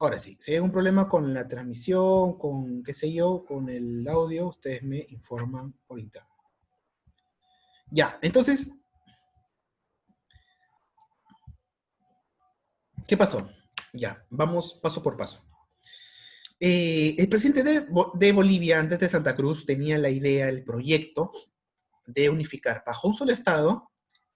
Ahora sí, si hay algún problema con la transmisión, con qué sé yo, con el audio, ustedes me informan por interno. Ya, entonces, ¿qué pasó? Ya, vamos paso por paso. El presidente de Bolivia, antes de Santa Cruz, tenía la idea, el proyecto de unificar bajo un solo estado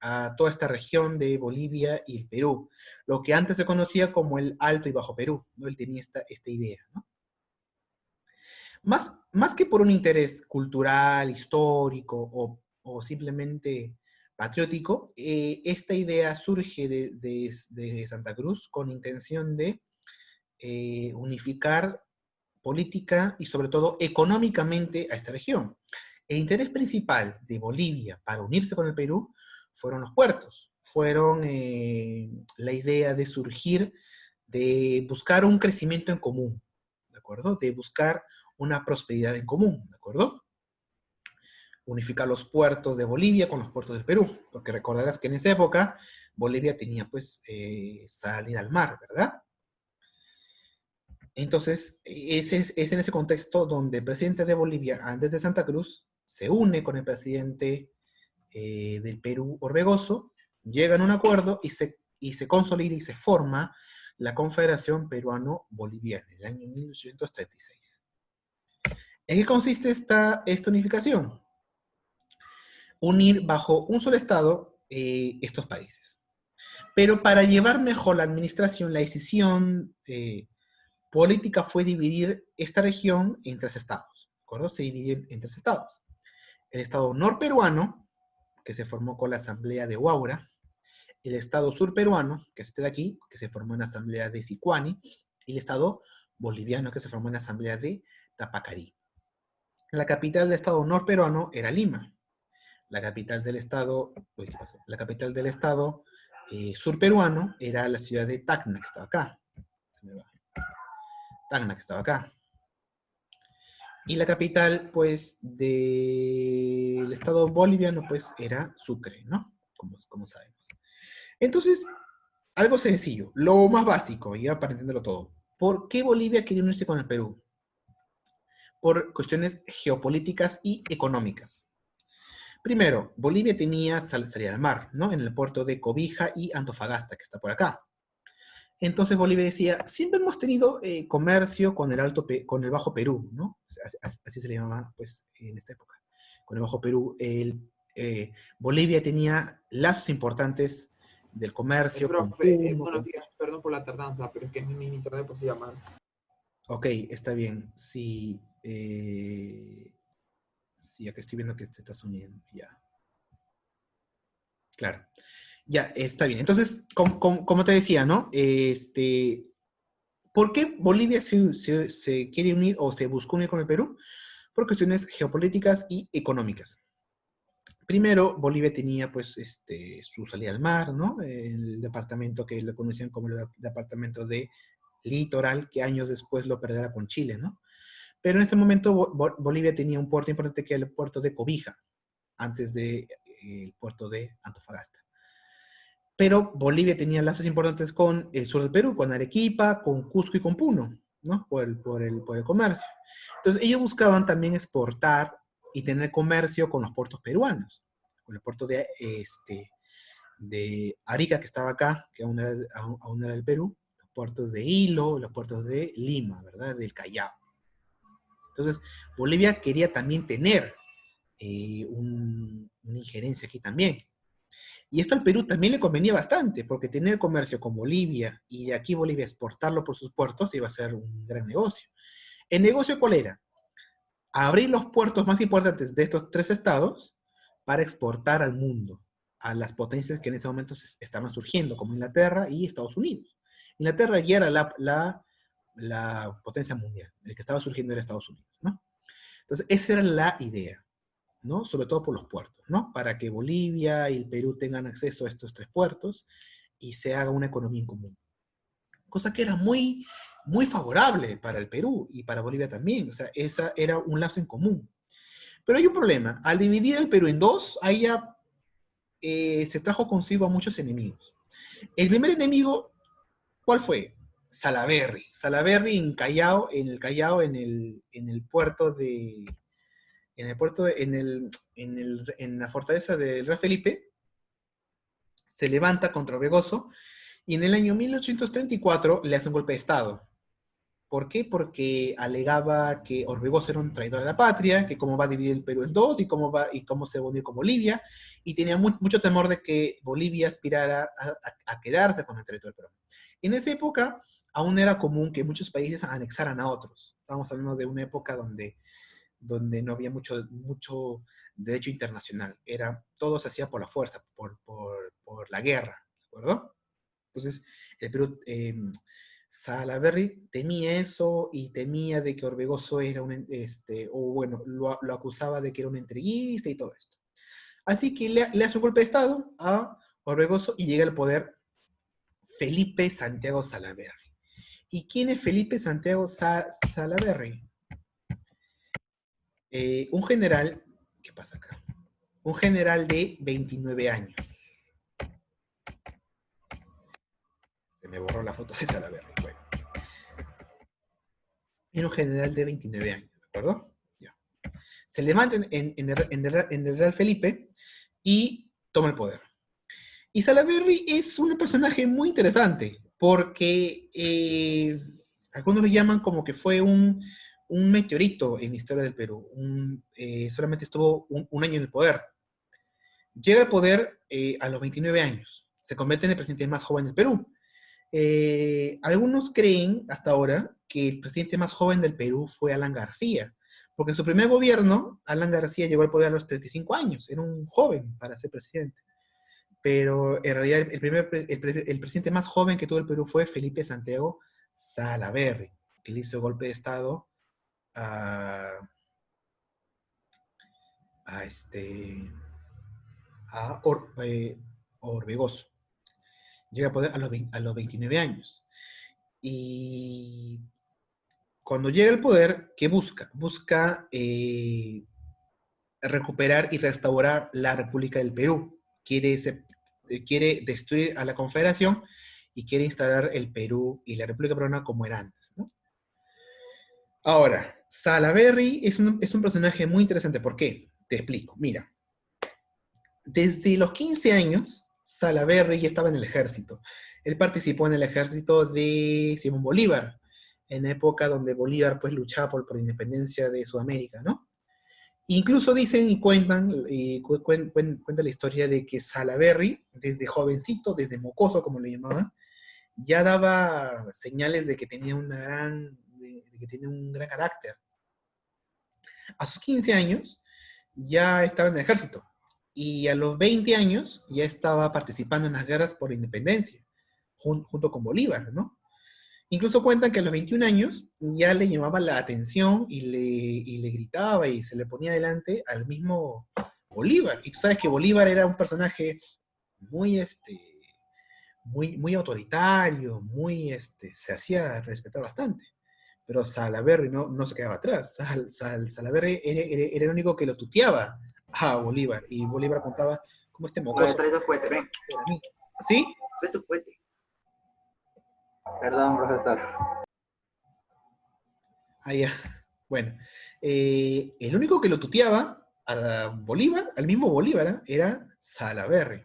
a toda esta región de Bolivia y el Perú, lo que antes se conocía como el Alto y Bajo Perú, ¿no? Él tenía esta idea, ¿no? Más que por un interés cultural, histórico o simplemente patriótico, esta idea surge de Santa Cruz con intención de unificar política y sobre todo económicamente a esta región. El interés principal de Bolivia para unirse con el Perú fueron los puertos, fueron la idea de surgir, de buscar un crecimiento en común, ¿de acuerdo? De buscar una prosperidad en común, ¿de acuerdo? Unificar los puertos de Bolivia con los puertos del Perú, porque recordarás que en esa época Bolivia tenía pues salida al mar, ¿verdad? Entonces, es en ese contexto donde el presidente de Bolivia, Andrés de Santa Cruz, se une con el presidente del Perú, Orbegoso, llegan a un acuerdo y se consolida y se forma la Confederación Peruano-Boliviana en el año 1836. ¿En qué consiste esta unificación? Unir bajo un solo Estado estos países. Pero para llevar mejor la administración, la decisión política fue dividir esta región en tres estados, ¿de acuerdo? Se dividió en tres estados. El estado norperuano, que se formó con la asamblea de Huaura, el estado surperuano, que es este de aquí, que se formó en la asamblea de Sicuani, y el estado boliviano, que se formó en la asamblea de Tapacarí. La capital del estado norperuano era Lima. La capital del estado, uy, ¿qué pasó? La capital del estado surperuano era la ciudad de Tacna, que estaba acá. Tacna, que estaba acá. Y la capital, pues, del estado boliviano, pues, era Sucre, ¿no? Como sabemos. Entonces, algo sencillo, lo más básico, ya para entenderlo todo. ¿Por qué Bolivia quería unirse con el Perú? Por cuestiones geopolíticas y económicas. Primero, Bolivia tenía salida al mar, ¿no? En el puerto de Cobija y Antofagasta, que está por acá. Entonces Bolivia decía, siempre hemos tenido comercio con con el Bajo Perú, ¿no? Así se le llamaba, pues, en esta época. Con el Bajo Perú. Bolivia tenía lazos importantes del comercio con Profe, Puno, buenos días, perdón por la tardanza, pero es que mi internet pues se llama. Ok, está bien. Sí, sí, acá estoy viendo que te estás uniendo. Ya, claro. Ya, está bien. Entonces, como te decía, ¿no? ¿Por qué Bolivia se quiere unir o se buscó unir con el Perú? Por cuestiones geopolíticas y económicas. Primero, Bolivia tenía pues su salida al mar, ¿no? El departamento que lo conocían como el departamento de Litoral, que años después lo perderá con Chile, ¿no? Pero en ese momento Bolivia tenía un puerto importante que era el puerto de Cobija, antes del puerto de Antofagasta. Pero Bolivia tenía lazos importantes con el sur del Perú, con Arequipa, con Cusco y con Puno, ¿no? Por el comercio. Entonces ellos buscaban también exportar y tener comercio con los puertos peruanos, con el puerto de Arica, que estaba acá, que aún era del Perú, los puertos de Hilo, los puertos de Lima, ¿verdad? Del Callao. Entonces, Bolivia quería también tener una injerencia aquí también. Y esto al Perú también le convenía bastante, porque tener comercio con Bolivia y de aquí Bolivia exportarlo por sus puertos iba a ser un gran negocio. ¿El negocio cuál era? Abrir los puertos más importantes de estos tres estados para exportar al mundo, a las potencias que en ese momento estaban surgiendo, como Inglaterra y Estados Unidos. Inglaterra ya era la potencia mundial, el que estaba surgiendo era Estados Unidos, ¿no? Entonces, esa era la idea, ¿no? Sobre todo por los puertos, ¿no? Para que Bolivia y el Perú tengan acceso a estos tres puertos y se haga una economía en común. Cosa que era muy, muy favorable para el Perú y para Bolivia también. O sea, esa era un lazo en común. Pero hay un problema. Al dividir el Perú en dos, ahí ya se trajo consigo a muchos enemigos. El primer enemigo, ¿cuál fue? Salaberry. Salaberry en Callao, en el Callao, en el puerto de, en el puerto, en la fortaleza del rey Felipe, se levanta contra Orbegoso, y en el año 1834 le hace un golpe de Estado. ¿Por qué? Porque alegaba que Orbegoso era un traidor de la patria, que cómo va a dividir el Perú en dos y cómo se va a unir con Bolivia, y tenía mucho temor de que Bolivia aspirara a quedarse con el territorio peruano. En esa época aún era común que muchos países anexaran a otros. Estamos hablando de una época donde no había mucho derecho internacional. Todo se hacía por la fuerza, por la guerra, ¿de acuerdo? Entonces, el Perú, Salaverry temía eso y temía de que Orbegoso era o bueno, lo acusaba de que era un entreguista y todo esto. Así que le hace un golpe de Estado a Orbegoso y llega al poder Felipe Santiago Salaverry. ¿Y quién es Felipe Santiago Salaverry? Un general, ¿qué pasa acá? Un general de 29 años. Se me borró la foto de Salaverry. Bueno. Era un general de 29 años, ¿de acuerdo? Ya. Se levanta en el Real Felipe y toma el poder. Y Salaverry es un personaje muy interesante, porque algunos lo llaman como que fue un meteorito en la historia del Perú. Solamente estuvo un año en el poder. Llega al poder a los 29 años. Se convierte en el presidente más joven del Perú. Algunos creen hasta ahora que el presidente más joven del Perú fue Alan García, porque en su primer gobierno, Alan García llegó al poder a los 35 años, era un joven para ser presidente. Pero en realidad el presidente más joven que tuvo el Perú fue Felipe Santiago Salaverry, que le hizo golpe de Estado a, a, este, Orbegoso. Llega a poder a los 29 años. Y cuando llega al poder, ¿qué busca? Busca recuperar y restaurar la República del Perú. Quiere destruir a la Confederación y quiere instalar el Perú y la República Peruana como era antes, ¿no? Ahora, Salaverry es un personaje muy interesante. ¿Por qué? Te explico. Mira, desde los 15 años, Salaverry ya estaba en el ejército. Él participó en el ejército de Simón Bolívar, en la época donde Bolívar pues luchaba por la independencia de Sudamérica, ¿no? Incluso dicen y cuenta la historia de que Salaverry, desde jovencito, desde mocoso, como le llamaban, ya daba señales de que tenía de que tenía un gran carácter. A sus 15 años ya estaba en el ejército y a los 20 años ya estaba participando en las guerras por la independencia, junto con Bolívar, ¿no? Incluso cuentan que a los 21 años ya le llamaba la atención y le gritaba y se le ponía delante al mismo Bolívar. Y tú sabes que Bolívar era un personaje muy, muy autoritario, se hacía respetar bastante. Pero Salaverry no se quedaba atrás. Salaverry era el único que lo tuteaba a Bolívar. Y Bolívar contaba cómo este mocoso. Trae tu fuete, ven. ¿Sí? Trae tu fuete. Perdón, profesor. Ah, ya. Bueno, el único que lo tuteaba a Bolívar, al mismo Bolívar, era Salaverry.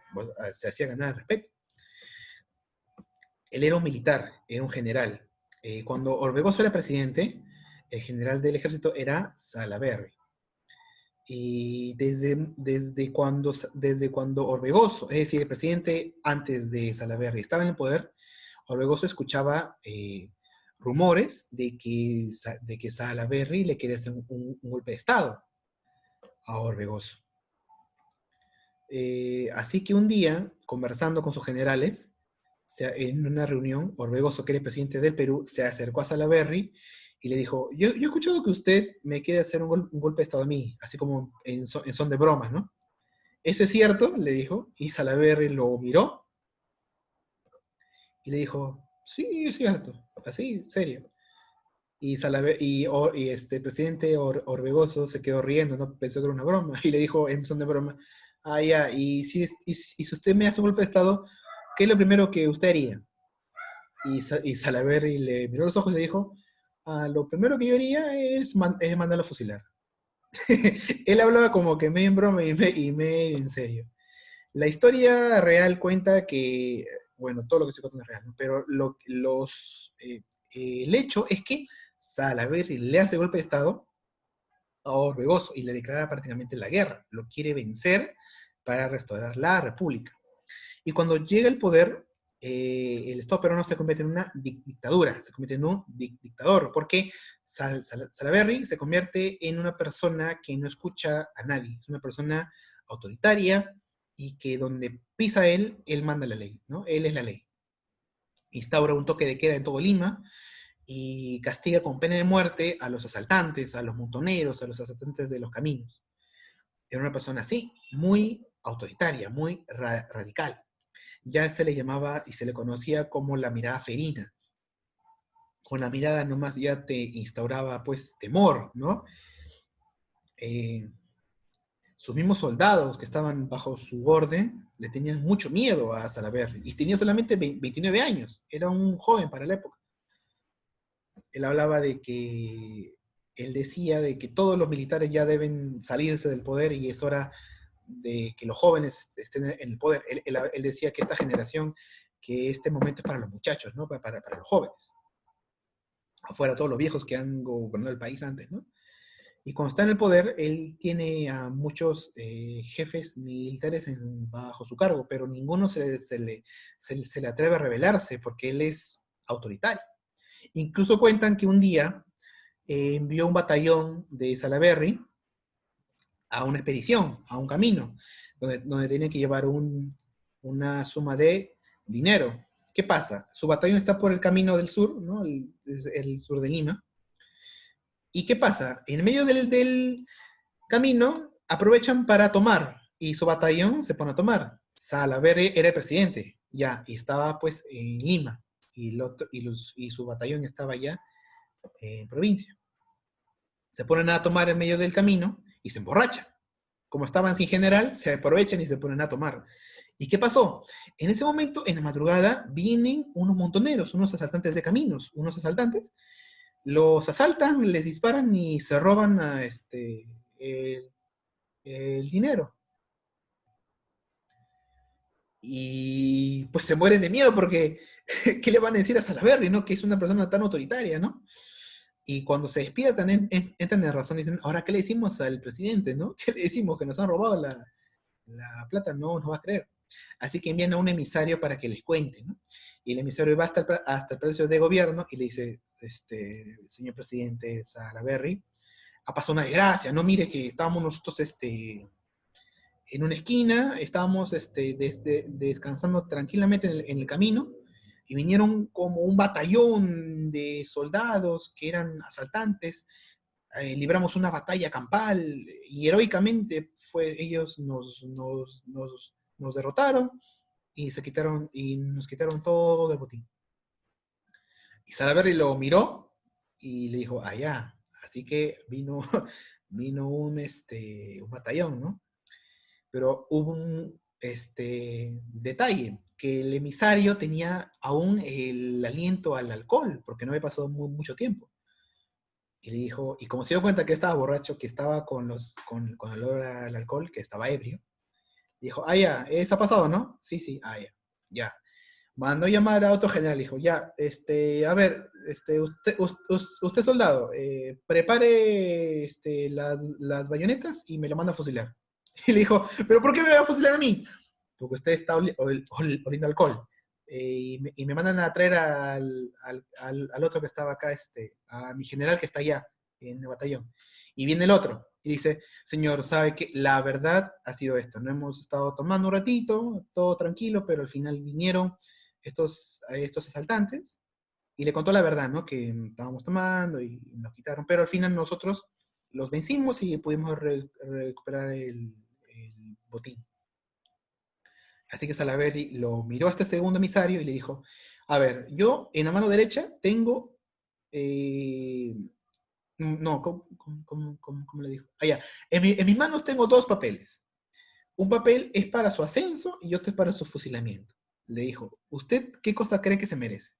Se hacía ganar el respeto. Él era un militar, era un general. Cuando Orbegoso era presidente, el general del ejército era Salaverry. Y desde cuando Orbegoso, es decir, el presidente antes de Salaverry, estaba en el poder, Orbegoso escuchaba rumores de que Salaverry le quería hacer un golpe de Estado a Orbegoso. Así que un día, conversando con sus generales, en una reunión, Orbegoso, que era el presidente del Perú, se acercó a Salaverry y le dijo, yo he escuchado que usted me quiere hacer un golpe de Estado a mí, así como en son de bromas, ¿no? ¿Eso es cierto? Le dijo, y Salaverry lo miró y le dijo, sí, es cierto, así, serio. Y este presidente Orbegoso se quedó riendo, ¿no? Pensó que era una broma, y le dijo en son de broma, ah, ya, y si usted me hace un golpe de Estado, ¿qué es lo primero que usted haría? y Salaverry le miró los ojos y le dijo, lo primero que yo haría es mandarlo a fusilar. Él hablaba como que medio en broma y medio en serio. La historia real cuenta que, bueno, todo lo que se cuenta no es real, ¿no? Pero el hecho es que Salaverry le hace golpe de Estado a Orbegoso y le declara prácticamente la guerra. Lo quiere vencer para restaurar la república. Y cuando llega el poder, el Estado peruano se convierte en una dictadura, se convierte en un dictador, porque Salaverry se convierte en una persona que no escucha a nadie, es una persona autoritaria y que donde pisa él manda la ley, ¿no? Él es la ley. Instaura un toque de queda en todo Lima y castiga con pena de muerte a los asaltantes, a los montoneros, a los asaltantes de los caminos. Era una persona así, muy autoritaria, muy radical. Ya se le llamaba y se le conocía como la mirada ferina. Con la mirada nomás ya te instauraba pues temor, ¿no? Eh, sus mismos soldados que estaban bajo su orden le tenían mucho miedo a Salaverry y tenía solamente 29 años, era un joven para la época. Él hablaba de que, él decía de que todos los militares ya deben salirse del poder y es hora de que los jóvenes estén en el poder. Él decía que esta generación, que este momento es para los muchachos, ¿no? Para los jóvenes. Afuera todos los viejos que han gobernado el país antes, ¿no? Y cuando está en el poder, él tiene a muchos jefes militares bajo su cargo, pero ninguno se le atreve a rebelarse porque él es autoritario. Incluso cuentan que un día envió un batallón de Salaverry a una expedición, a un camino, donde tenía que llevar una suma de dinero. ¿Qué pasa? Su batallón está por el camino del sur, ¿no? El sur de Lima. ¿Y qué pasa? En medio del camino aprovechan para tomar y su batallón se pone a tomar. Salaverry era el presidente, ya, y estaba pues en Lima y su batallón estaba ya en provincia. Se ponen a tomar en medio del camino y se emborrachan. Como estaban sin general, se aprovechan y se ponen a tomar. ¿Y qué pasó? En ese momento, en la madrugada, vienen unos montoneros, unos asaltantes de caminos, unos asaltantes, los asaltan, les disparan y se roban el dinero. Y pues se mueren de miedo porque, ¿qué le van a decir a Salaverry, no? Que es una persona tan autoritaria, ¿no? Y cuando se despiertan, entran en razón y dicen, ahora, ¿qué le decimos al presidente, no? ¿Qué le decimos? Que nos han robado la plata, no nos va a creer. Así que envían a un emisario para que les cuente, ¿no? Y el emisario va hasta el Palacio de Gobierno y le dice, señor presidente Salaverry, ha pasado una desgracia, ¿no? Mire que estábamos nosotros en una esquina, estábamos descansando tranquilamente en el camino, y vinieron como un batallón de soldados que eran asaltantes, libramos una batalla campal y heroicamente ellos nos derrotaron y nos quitaron todo el botín. Y Salaverry lo miró y le dijo, ya, así que vino, vino un batallón, ¿no? Pero hubo un detalle, que el emisario tenía aún el aliento al alcohol, porque no había pasado mucho tiempo. Y le dijo, y como se dio cuenta que estaba borracho, que estaba con olor al alcohol, que estaba ebrio, dijo, ya, eso ha pasado, ¿no? Sí, sí, ya, ya. Mandó llamar a otro general, dijo, ya, a ver, usted soldado, prepare las bayonetas y me lo manda a fusilar. Y le dijo, ¿pero por qué me va a fusilar a mí? Porque usted está oliendo alcohol. Y me mandan a traer al otro que estaba acá, a mi general que está allá en el batallón. Y viene el otro y dice, señor, sabe que la verdad ha sido esto. No hemos estado tomando un ratito, todo tranquilo, pero al final vinieron estos asaltantes y le contó la verdad, ¿no? Que estábamos tomando y nos quitaron, pero al final nosotros los vencimos y pudimos recuperar el botín. Así que Salaverry lo miró a este segundo emisario y le dijo, a ver, yo en la mano derecha tengo, no, ¿cómo le dijo? Ya, en mis manos tengo dos papeles. Un papel es para su ascenso y otro es para su fusilamiento. Le dijo, ¿usted qué cosa cree que se merece?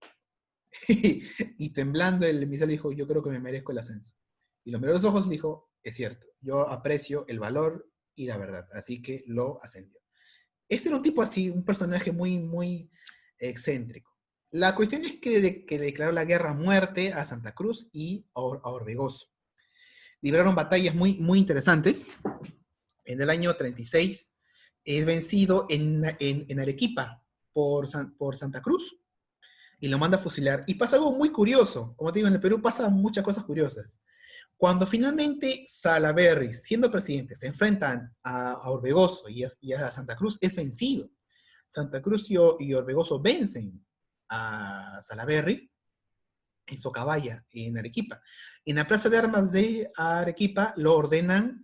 Y temblando el emisario dijo, yo creo que me merezco el ascenso. Y lo miró a los ojos y dijo, es cierto, yo aprecio el valor y la verdad, así que lo ascendió. Este era un tipo así, un personaje muy, muy excéntrico. La cuestión es que declaró la guerra a muerte a Santa Cruz y a Orbegoso. Libraron batallas muy, muy interesantes. En el año 36 es vencido en Arequipa por Santa Cruz y lo manda a fusilar. Y pasa algo muy curioso. Como te digo, en el Perú pasan muchas cosas curiosas. Cuando finalmente Salaverry, siendo presidente, se enfrentan a Orbegoso y a Santa Cruz, es vencido. Santa Cruz y Orbegoso vencen a Salaverry en Socabaya, en Arequipa. En la plaza de armas de Arequipa lo ordenan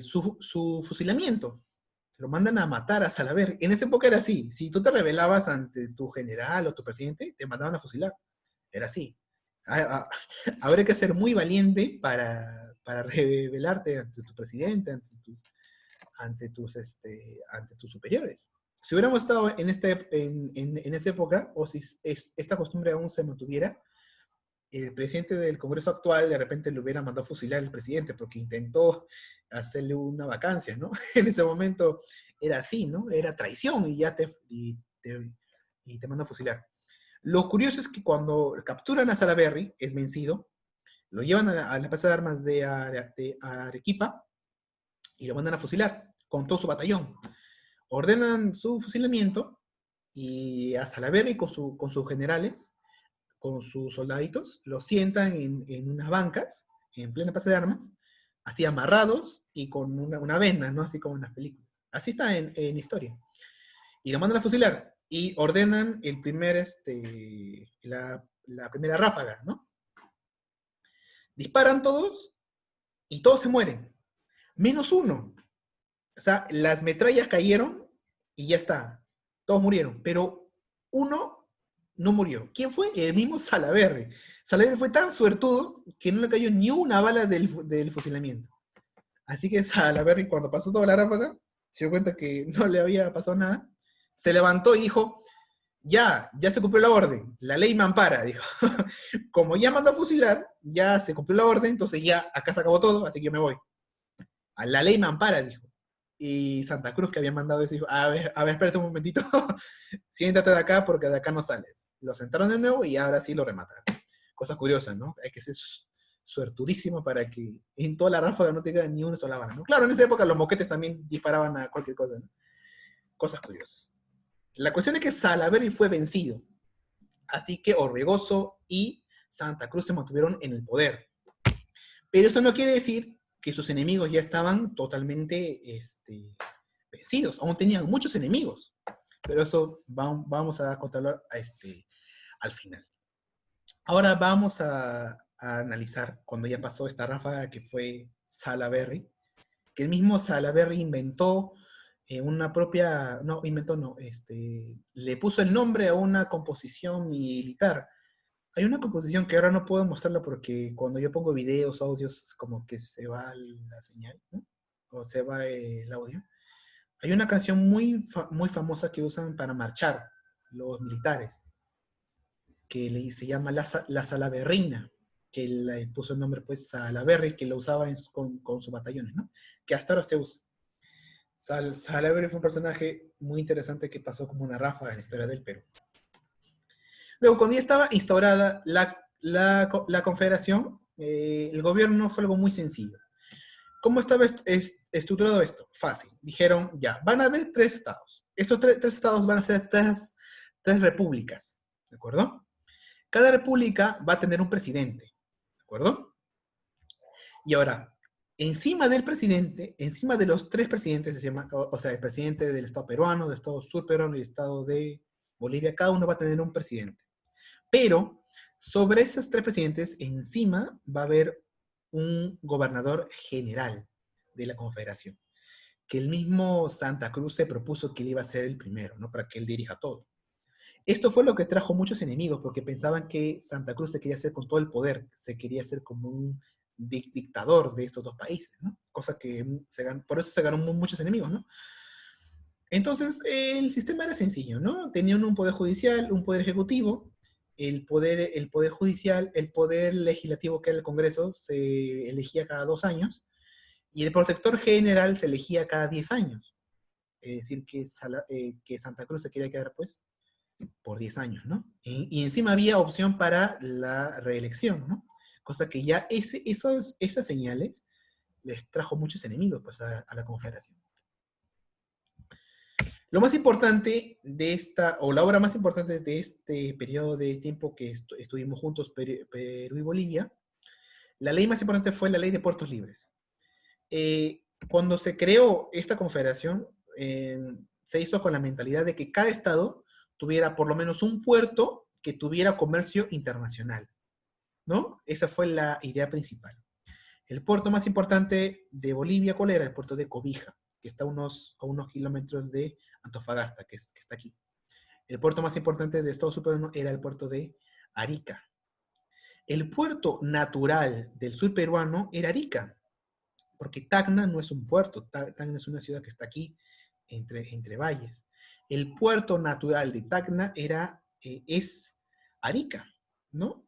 su fusilamiento. Lo mandan a matar a Salaverry. En esa época era así. Si tú te rebelabas ante tu general o tu presidente, te mandaban a fusilar. Era así. Habría que ser muy valiente para rebelarte ante tu presidente, ante tus superiores. Si hubiéramos estado en esa época, o si esta costumbre aún se mantuviera, el presidente del Congreso actual de repente le hubiera mandado a fusilar al presidente porque intentó hacerle una vacancia, ¿no? En ese momento era así, ¿no? Era traición y ya te manda a fusilar. Lo curioso es que cuando capturan a Salaverry, es vencido, lo llevan a la plaza de armas de Arequipa y lo mandan a fusilar con todo su batallón. Ordenan su fusilamiento y a Salaverry con sus generales, con sus soldaditos, los sientan en unas bancas, en plena plaza de armas, así amarrados y con una venda, ¿no? Así como en las películas. Así está en historia. Y lo mandan a fusilar y ordenan la primera ráfaga, ¿no? Disparan todos y todos se mueren, menos uno. O sea, las metrallas cayeron y ya está, todos murieron, pero uno no murió. ¿Quién fue? El mismo Salaverry. Salaverry fue tan suertudo que no le cayó ni una bala del fusilamiento. Así que Salaverry, cuando pasó toda la ráfaga, se dio cuenta que no le había pasado nada, se levantó y dijo, ya se cumplió la orden, la ley me ampara, dijo. Como ya mandó a fusilar, ya se cumplió la orden, entonces ya acá se acabó todo, así que yo me voy. A la ley me ampara, dijo. Y Santa Cruz, que había mandado eso, dijo, a ver, espérate un momentito, siéntate de acá porque de acá no sales. Lo sentaron de nuevo y ahora sí lo remataron. Cosa curiosa, ¿no? Hay que ser suertudísimo para que en toda la ráfaga no te quede ni una sola bala, ¿no? Claro, en esa época los moquetes también disparaban a cualquier cosa, ¿no? Cosas curiosas. La cuestión es que Salaverry fue vencido, así que Orbegoso y Santa Cruz se mantuvieron en el poder. Pero eso no quiere decir que sus enemigos ya estaban totalmente vencidos, aún tenían muchos enemigos, pero eso vamos a contarlo al final. Ahora vamos a analizar cuando ya pasó esta ráfaga que fue Salaverry, que el mismo Salaverry inventó una propia, no, inventó no, le puso el nombre a una composición militar. Hay una composición que ahora no puedo mostrarla porque cuando yo pongo videos, audios, como que se va la señal, ¿no? O se va el audio. Hay una canción muy famosa que usan para marchar los militares, que se llama La Salaverrina, que le puso el nombre pues Salaverry, que lo usaba con sus batallones, ¿no? Que hasta ahora se usa. Salaverry fue un personaje muy interesante que pasó como una ráfaga en la historia del Perú. Luego, cuando ya estaba instaurada la confederación, el gobierno fue algo muy sencillo. ¿Cómo estaba estructurado esto? Fácil. Dijeron, ya, van a haber tres estados. Estos tres estados van a ser tres repúblicas, ¿de acuerdo? Cada república va a tener un presidente, ¿de acuerdo? Y ahora, encima del presidente, encima de los tres presidentes, o sea, el presidente del estado peruano, del estado surperuano y el estado de Bolivia, cada uno va a tener un presidente. Pero sobre esos tres presidentes, encima va a haber un gobernador general de la Confederación, que el mismo Santa Cruz se propuso que él iba a ser el primero, ¿no? Para que él dirija todo. Esto fue lo que trajo muchos enemigos, porque pensaban que Santa Cruz se quería hacer con todo el poder, se quería hacer como un dictador de estos dos países, ¿no? Cosa que por eso se ganó muchos enemigos, ¿no? Entonces, el sistema era sencillo, ¿no? Tenían un poder judicial, un poder ejecutivo, el poder judicial, el poder legislativo, que era el Congreso, se elegía cada 2 años, y el protector general se elegía cada 10 años. Es decir, que Santa Cruz se quería quedar, pues, por 10 años, ¿no? Y encima había opción para la reelección, ¿no? Cosa que ya esas señales les trajo muchos enemigos, pues, a la Confederación. Lo más importante de o la obra más importante de este periodo de tiempo que estuvimos juntos, Perú y Bolivia, la ley más importante fue la Ley de Puertos Libres. Cuando se creó esta confederación, se hizo con la mentalidad de que cada estado tuviera por lo menos un puerto que tuviera comercio internacional, ¿no? Esa fue la idea principal. El puerto más importante de Bolivia, ¿cuál era? El puerto de Cobija, que está a unos kilómetros de Antofagasta, que está aquí. El puerto más importante de Estado Sur era el puerto de Arica. El puerto natural del sur peruano era Arica, porque Tacna no es un puerto, Tacna es una ciudad que está aquí, entre valles. El puerto natural de Tacna es Arica, ¿no?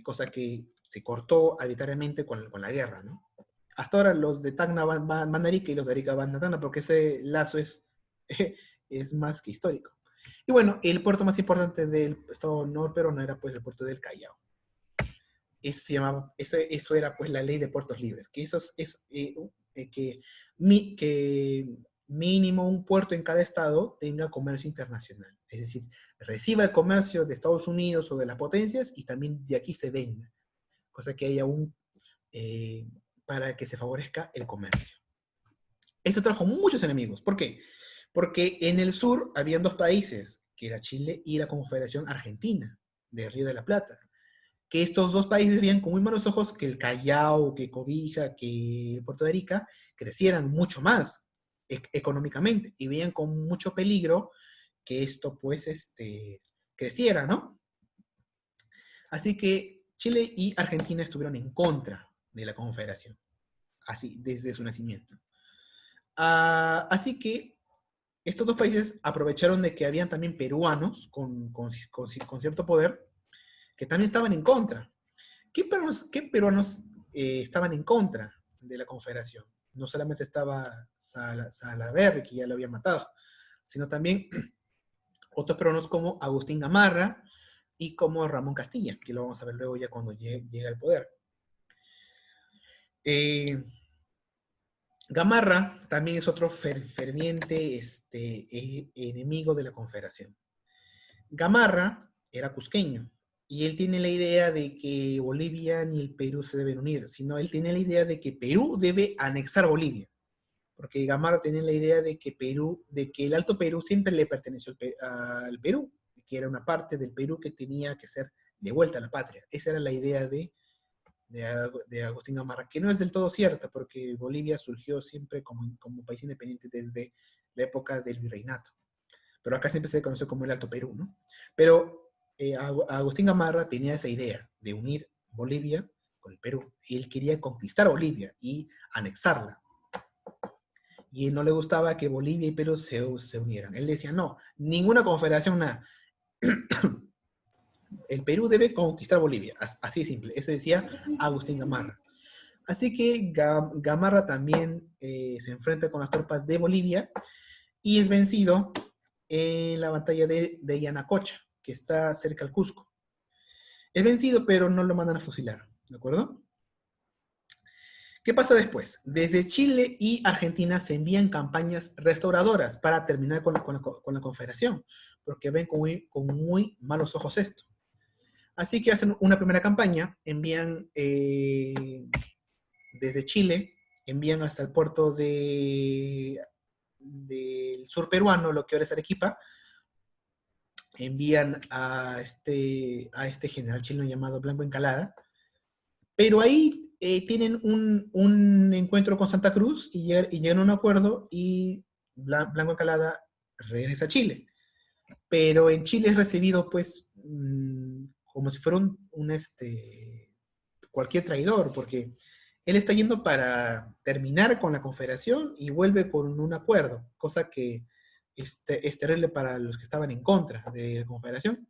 Cosa que se cortó arbitrariamente con la guerra, ¿no? Hasta ahora los de Tacna van a Arica y los de Arica van a Tacna, porque ese lazo es más que histórico. Y bueno, el puerto más importante del estado norperuano era pues el puerto del Callao. Eso era pues la ley de puertos libres, que que mínimo un puerto en cada estado tenga comercio internacional, es decir, reciba el comercio de Estados Unidos o de las potencias y también de aquí se venda, cosa que haya para que se favorezca el comercio. Esto trajo muchos enemigos. ¿Por qué? Porque en el sur habían dos países, que era Chile y la Confederación Argentina, de Río de la Plata, que estos dos países veían con muy malos ojos que el Callao, que Cobija, que Puerto de Arica crecieran mucho más económicamente y veían con mucho peligro que esto pues creciera, ¿no? Así que Chile y Argentina estuvieron en contra de la Confederación, así desde su nacimiento. Así que estos dos países aprovecharon de que habían también peruanos con cierto poder que también estaban en contra. ¿Qué peruanos estaban en contra de la Confederación? No solamente estaba Salaverry, que ya lo había matado, sino también otros peruanos como Agustín Gamarra y como Ramón Castilla, que lo vamos a ver luego ya cuando llegue al poder. Gamarra también es otro ferviente enemigo de la Confederación. Gamarra era cusqueño, y él tiene la idea de que Bolivia ni el Perú se deben unir, sino él tiene la idea de que Perú debe anexar Bolivia, porque Gamarra tenía la idea de que el Alto Perú siempre le perteneció al Perú, que era una parte del Perú que tenía que ser devuelta a la patria. Esa era la idea de Agustín Gamarra, que no es del todo cierta, porque Bolivia surgió siempre como país independiente desde la época del virreinato. Pero acá siempre se conoció como el Alto Perú, ¿no? Pero Agustín Gamarra tenía esa idea de unir Bolivia con el Perú. Y él quería conquistar Bolivia y anexarla. Y él no le gustaba que Bolivia y Perú se unieran. Él decía, no, ninguna confederación, nada. El Perú debe conquistar Bolivia. Así de simple. Eso decía Agustín Gamarra. Así que Gamarra también se enfrenta con las tropas de Bolivia y es vencido en la batalla de Yanacocha, que está cerca al Cusco. Es vencido, pero no lo mandan a fusilar, ¿de acuerdo? ¿Qué pasa después? Desde Chile y Argentina se envían campañas restauradoras para terminar con la Confederación, porque ven con muy malos ojos esto. Así que hacen una primera campaña, envían desde Chile, envían hasta el puerto del sur peruano, lo que ahora es Arequipa, envían a este general chileno llamado Blanco Encalada, pero ahí tienen un encuentro con Santa Cruz y llegan a un acuerdo y Blanco Encalada regresa a Chile. Pero en Chile es recibido pues como si fuera cualquier traidor, porque él está yendo para terminar con la Confederación y vuelve con un acuerdo, cosa que es terrible para los que estaban en contra de la Confederación.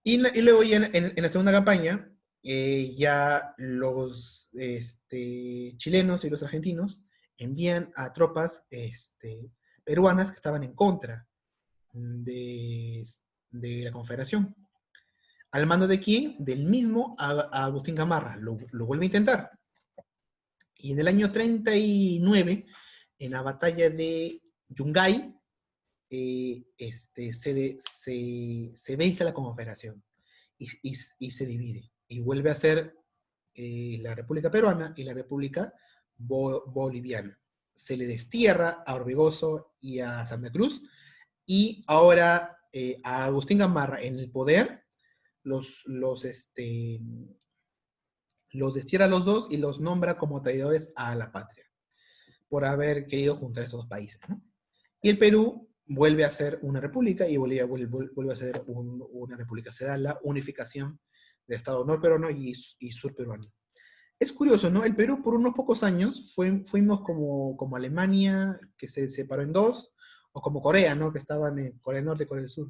Y luego ya en la segunda campaña, ya los chilenos y los argentinos envían a tropas peruanas que estaban en contra de, de la Confederación. ¿Al mando de quién? Del mismo Agustín Gamarra. Lo vuelve a intentar. Y en el año 39, en la batalla de Yungay, se vence la Confederación y se divide. Y vuelve a ser la República Peruana y la República Boliviana. Se le destierra a Orbegoso y a Santa Cruz, y ahora a Agustín Gamarra en el poder los destierra a los dos y los nombra como traidores a la patria, por haber querido juntar esos dos países, ¿no? Y el Perú vuelve a ser una república y Bolivia vuelve a ser una república. Se da la unificación del Estado norperuano y surperuano. Es curioso, ¿no? El Perú por unos pocos años fuimos como Alemania, que se separó en dos, o como Corea, ¿no? Que estaban en Corea del Norte y Corea del Sur.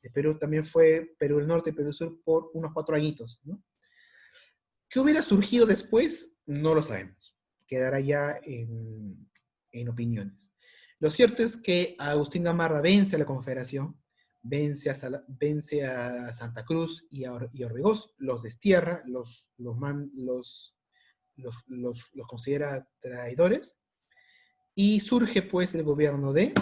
El Perú también fue Perú del Norte y Perú del Sur por unos 4 añitos, ¿no? ¿Qué hubiera surgido después? No lo sabemos. Quedará ya en opiniones. Lo cierto es que Agustín Gamarra vence a la Confederación, vence a Santa Cruz y a Orbegoso, los destierra, los considera traidores, y surge pues el gobierno de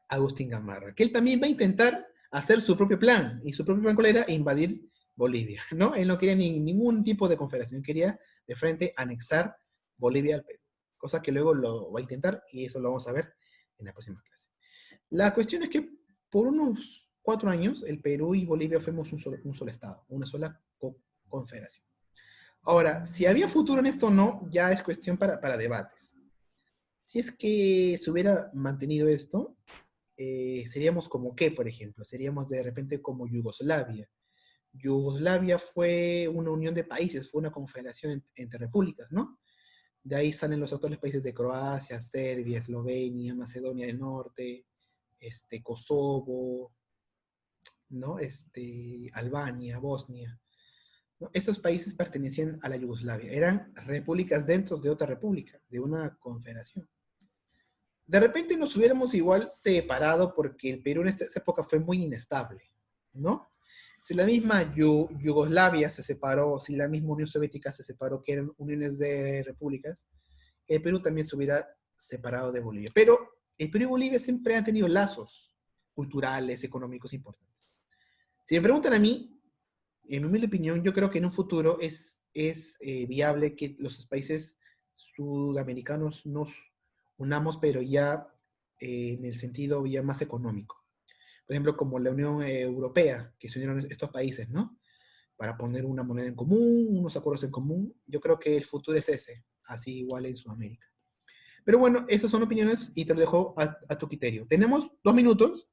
Agustín Gamarra, que él también va a intentar hacer su propio plan, y su propio plan ¿cuál era? Invadir Bolivia, ¿no? Él no quería ningún tipo de confederación, quería de frente anexar Bolivia al Perú, cosa que luego lo va a intentar, y eso lo vamos a ver en la próxima clase. La cuestión es que por unos 4 años, el Perú y Bolivia fuimos un solo estado, una sola confederación. Ahora, si había futuro en esto o no, ya es cuestión para debates. Si es que se hubiera mantenido esto, seríamos como qué, por ejemplo, seríamos de repente como Yugoslavia. Yugoslavia fue una unión de países, fue una confederación entre repúblicas, ¿no? De ahí salen los actuales países de Croacia, Serbia, Eslovenia, Macedonia del Norte, Kosovo, ¿no? Albania, Bosnia, ¿no? Esos países pertenecían a la Yugoslavia, eran repúblicas dentro de otra república, de una confederación. De repente nos hubiéramos igual separado porque el Perú en esa época fue muy inestable, ¿no? Si la misma Yugoslavia se separó, si la misma Unión Soviética se separó, que eran uniones de repúblicas, el Perú también se hubiera separado de Bolivia. Pero el Perú y Bolivia siempre han tenido lazos culturales, económicos importantes. Si me preguntan a mí, en mi humilde opinión, yo creo que en un futuro es viable que los países sudamericanos nos unamos, pero ya en el sentido ya más económico. Por ejemplo, como la Unión Europea, que se unieron estos países, ¿no? Para poner una moneda en común, unos acuerdos en común. Yo creo que el futuro es ese, así igual en Sudamérica. Pero bueno, esas son opiniones y te lo dejo a tu criterio. Tenemos 2 minutos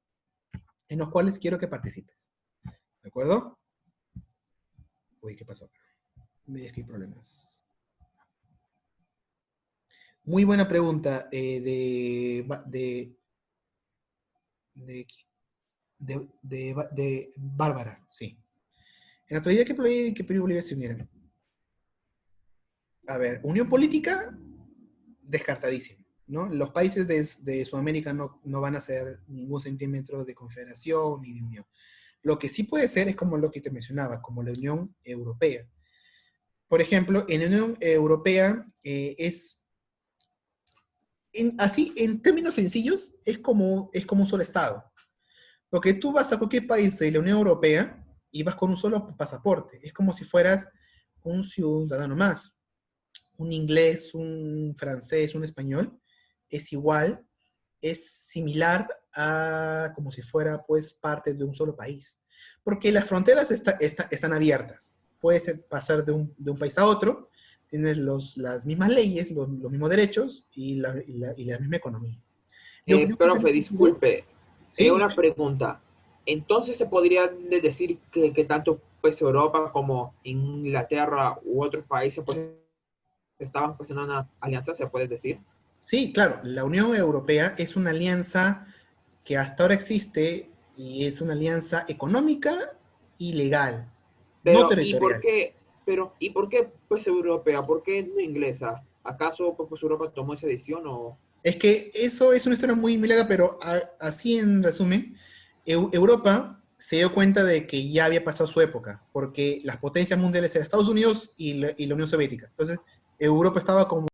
en los cuales quiero que participes. ¿De acuerdo? Uy, ¿qué pasó? Me dije que hay problemas. Muy buena pregunta de Bárbara, sí. En la actualidad, ¿qué Perú y Bolivia se unieran? A ver, unión política, descartadísimo, ¿no? Los países de Sudamérica no van a hacer ningún centímetro de confederación ni de unión. Lo que sí puede ser es como lo que te mencionaba, como la Unión Europea. Por ejemplo, en la Unión Europea así, en términos sencillos, es como un solo Estado. Porque tú vas a cualquier país de la Unión Europea y vas con un solo pasaporte. Es como si fueras un ciudadano más. Un inglés, un francés, un español, es igual, es similar a como si fuera pues parte de un solo país. Porque las fronteras están abiertas. Puedes pasar de un país a otro, tienes las mismas leyes, los mismos derechos y la misma economía. Yo creo que en Profe, el futuro, disculpe, sí, una pregunta. Entonces, ¿se podría decir que tanto pues, Europa como Inglaterra u otros países pues, estaban pues, en una alianza, se puede decir? sí, claro, la Unión Europea es una alianza que hasta ahora existe y es una alianza económica ilegal, no Pero, ¿y por territorial. qué? Pero, ¿y por qué pues europea? ¿Por qué no inglesa? ¿Acaso pues Europa tomó esa decisión o...? Es que eso es una historia muy, muy larga, pero así en resumen, Europa se dio cuenta de que ya había pasado su época, porque las potencias mundiales eran Estados Unidos y la Unión Soviética. Entonces, Europa estaba como